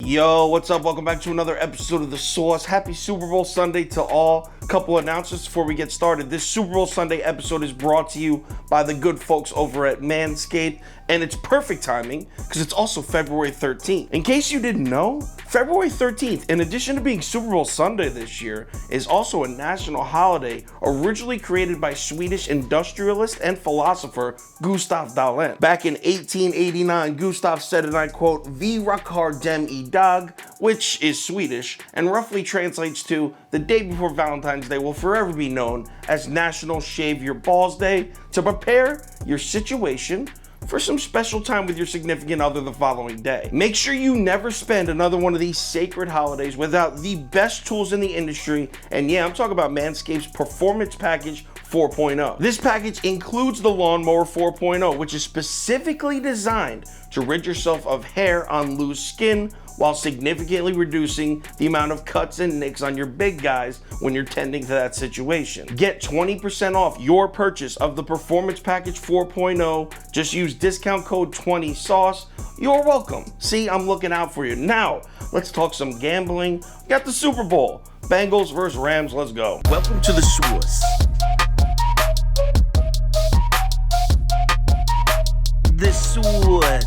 Yo, what's up? Welcome back to another episode of The Sauce. Happy Super Bowl Sunday to all. Couple announcements before we get started. This Super Bowl Sunday episode is brought to you by the good folks over at Manscaped, and it's perfect timing because it's also February 13th. In case you didn't know, February 13th, in addition to being Super Bowl Sunday this year, is also a national holiday originally created by Swedish industrialist and philosopher Gustav Dalén. Back in 1889, Gustav said, and I quote, "Vi rakar dem idag," which is Swedish and roughly translates to "the day before Valentine's Day will forever be known as National Shave Your Balls Day to prepare your situation for some special time with your significant other the following day." Make sure you never spend another one of these sacred holidays without the best tools in the industry. And yeah, I'm talking about Manscaped's Performance Package 4.0. This package includes the Lawnmower 4.0, which is specifically designed to rid yourself of hair on loose skin while significantly reducing the amount of cuts and nicks on your big guys when you're tending to that situation. Get 20% off your purchase of the Performance Package 4.0. Just use discount code 20SAUCE. You're welcome. See, I'm looking out for you. Now, let's talk some gambling. We got the Super Bowl. Bengals versus Rams. Let's go. Welcome to the Sauce. The Sauce.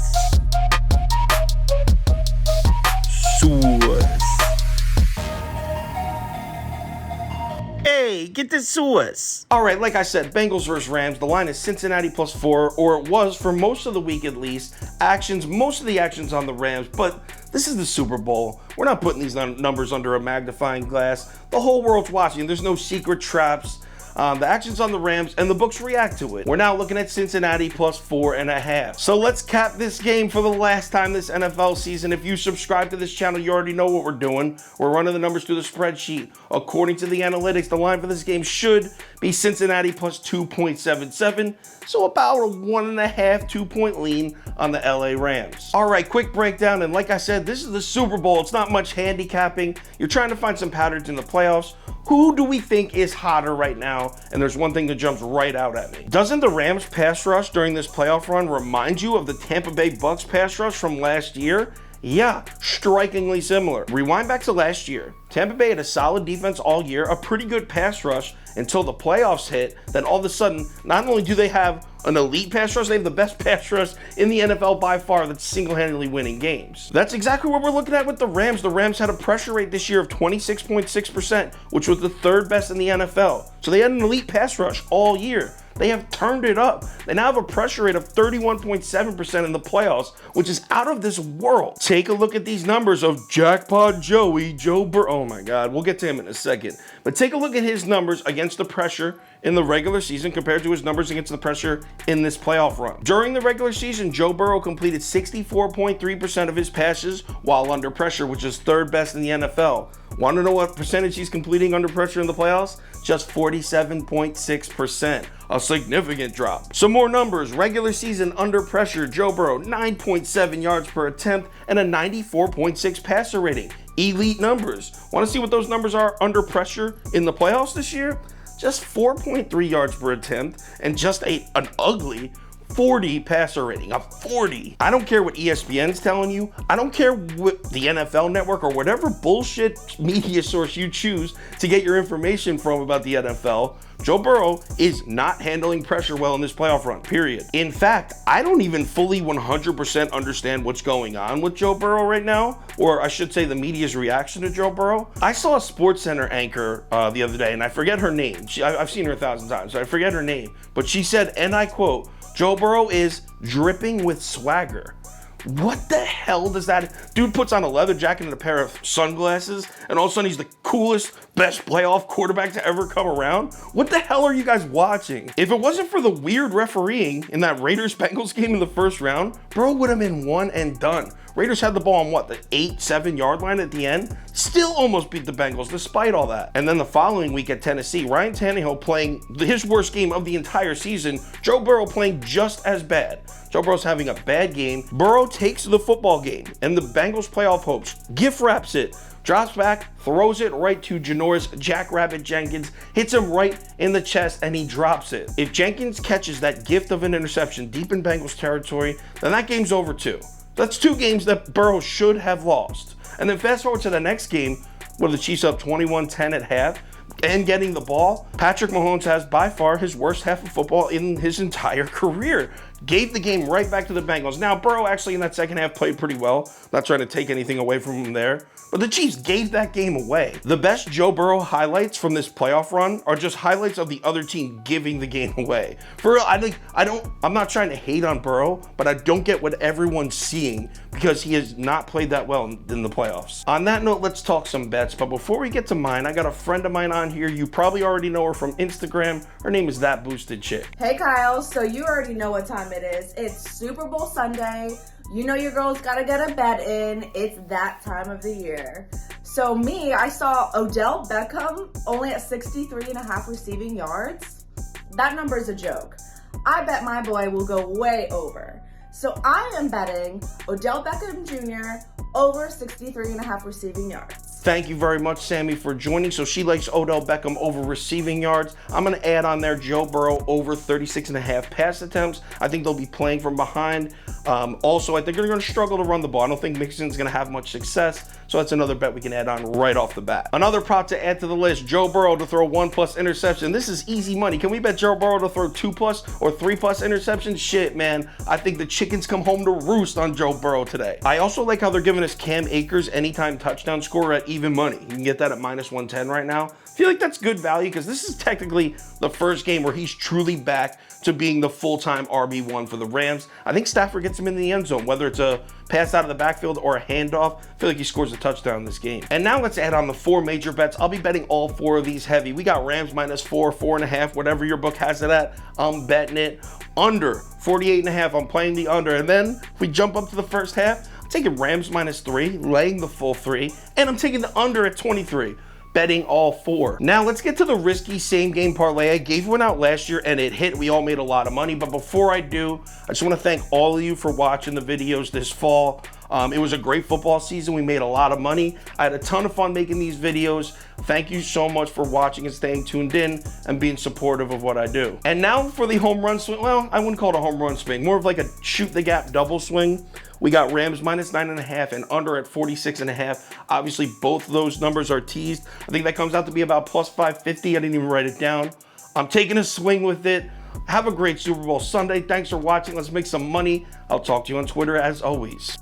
Hey, get the sauce. All right, like I said, Bengals versus Rams. The line is Cincinnati +4, or it was for most of the week at least. Most of the action's on the Rams, but this is the Super Bowl. We're not putting these numbers under a magnifying glass. The whole world's watching. There's no secret traps. The action's on the Rams, and the books react to it. We're now looking at Cincinnati +4.5. So let's cap this game for the last time this NFL season. If you subscribe to this channel, you already know what we're doing. We're running the numbers through the spreadsheet. According to the analytics, the line for this game should be Cincinnati +2.77. So about a 1.5, 2-point lean on the LA Rams. All right, quick breakdown. And like I said, this is the Super Bowl. It's not much handicapping. You're trying to find some patterns in the playoffs. Who do we think is hotter right now? And there's one thing that jumps right out at me. Doesn't the Rams pass rush during this playoff run remind you of the Tampa Bay Bucks pass rush from last year? Yeah, strikingly similar. Rewind back to last year. Tampa Bay had a solid defense all year, a pretty good pass rush until the playoffs hit. Then all of a sudden, not only do they have an elite pass rush, they have the best pass rush in the NFL by far that's single-handedly winning games. That's exactly what we're looking at with the Rams. The Rams had a pressure rate this year of 26.6%, which was the third best in the NFL. So they had an elite pass rush all year. They have turned it up. They now have a pressure rate of 31.7% in the playoffs, which is out of this world. Take a look at these numbers of Jackpot Joe Burrow. Oh my God, we'll get to him in a second. But take a look at his numbers against the pressure in the regular season compared to his numbers against the pressure in this playoff run. During the regular season, Joe Burrow completed 64.3% of his passes while under pressure, which is third best in the NFL. Want to know what percentage he's completing under pressure in the playoffs? Just 47.6%. A significant drop. Some more numbers. Regular season under pressure, Joe Burrow, 9.7 yards per attempt and a 94.6 passer rating. Elite numbers. Want to see what those numbers are under pressure in the playoffs this year? Just 4.3 yards per attempt and just an ugly 40 passer rating, a 40. I don't care what ESPN's telling you. I don't care what the NFL Network or whatever bullshit media source you choose to get your information from about the NFL. Joe Burrow is not handling pressure well in this playoff run, period. In fact, I don't even fully 100% understand what's going on with Joe Burrow right now, or I should say the media's reaction to Joe Burrow. I saw a SportsCenter anchor the other day, and I forget her name. I've seen her 1,000 times, so I forget her name. But she said, and I quote, "Joe Burrow is dripping with swagger." What the hell does that? Dude puts on a leather jacket and a pair of sunglasses, and all of a sudden he's the coolest, best playoff quarterback to ever come around? What the hell are you guys watching? If it wasn't for the weird refereeing in that Raiders-Bengals game in the first round, Burrow would have been one and done. Raiders had the ball on what, the 8-7 yard line at the end? Still almost beat the Bengals despite all that. And then the following week at Tennessee, Ryan Tannehill playing his worst game of the entire season, Joe Burrow playing just as bad. Joe Burrow's having a bad game. Burrow takes the football game and the Bengals playoff hopes, gift wraps it, drops back, throws it right to Janoris Jackrabbit Jenkins, hits him right in the chest, and he drops it. If Jenkins catches that gift of an interception deep in Bengals territory, then that game's over too. That's two games that Burrow should have lost. And then fast forward to the next game where the Chiefs up 21-10 at half and getting the ball. Patrick Mahomes has by far his worst half of football in his entire career. Gave the game right back to the Bengals. Now, Burrow actually in that second half played pretty well. Not trying to take anything away from him there, but the Chiefs gave that game away. The best Joe Burrow highlights from this playoff run are just highlights of the other team giving the game away. For real, I'm not trying to hate on Burrow, but I don't get what everyone's seeing because he has not played that well in the playoffs. On that note, let's talk some bets. But before we get to mine, I got a friend of mine on here. You probably already know her from Instagram. Her name is That Boosted Chick. Hey Kyle, so you already know what time it is. It's Super Bowl Sunday. You know your girl's gotta get a bet in. It's that time of the year. So I saw Odell Beckham only at 63.5 receiving yards. That number is a joke. I bet my boy will go way over. So I am betting Odell Beckham Jr. over 63.5 receiving yards. Thank you very much, Sammy, for joining. So she likes Odell Beckham over receiving yards. I'm going to add on there Joe Burrow over 36.5 pass attempts. I think they'll be playing from behind. Also, I think they're going to struggle to run the ball. I don't think Mixon's going to have much success. So that's another bet we can add on right off the bat. Another prop to add to the list, Joe Burrow to throw 1+ interception. This is easy money. Can we bet Joe Burrow to throw 2+ or 3+ interceptions? Shit, man. I think the chickens come home to roost on Joe Burrow today. I also like how they're giving us Cam Akers anytime touchdown scorer at even money. You can get that at -110 right now. I feel like that's good value because this is technically the first game where he's truly back to being the full-time RB1 for the Rams. I think Stafford gets him in the end zone, whether it's a pass out of the backfield or a handoff. I feel like he scores a touchdown in this game. And now let's add on the 4 major bets. I'll be betting all 4 of these heavy. We got Rams -4, 4.5, whatever your book has it at. I'm betting it. Under 48.5, I'm playing the under. And then if we jump up to the first half, I'm taking Rams -3, laying the full 3, and I'm taking the under at 23. Betting all 4. Now let's get to the risky same game parlay. I gave one out last year and it hit. We all made a lot of money. But before I do, I just want to thank all of you for watching the videos this fall. It was a great football season. We made a lot of money. I had a ton of fun making these videos. Thank you so much for watching and staying tuned in and being supportive of what I do. And now for the home run swing. Well, I wouldn't call it a home run swing, more of like a shoot the gap double swing. We got Rams -9.5 and under at 46.5. Obviously, both of those numbers are teased. I think that comes out to be about +550. I didn't even write it down. I'm taking a swing with it. Have a great Super Bowl Sunday. Thanks for watching. Let's make some money. I'll talk to you on Twitter as always.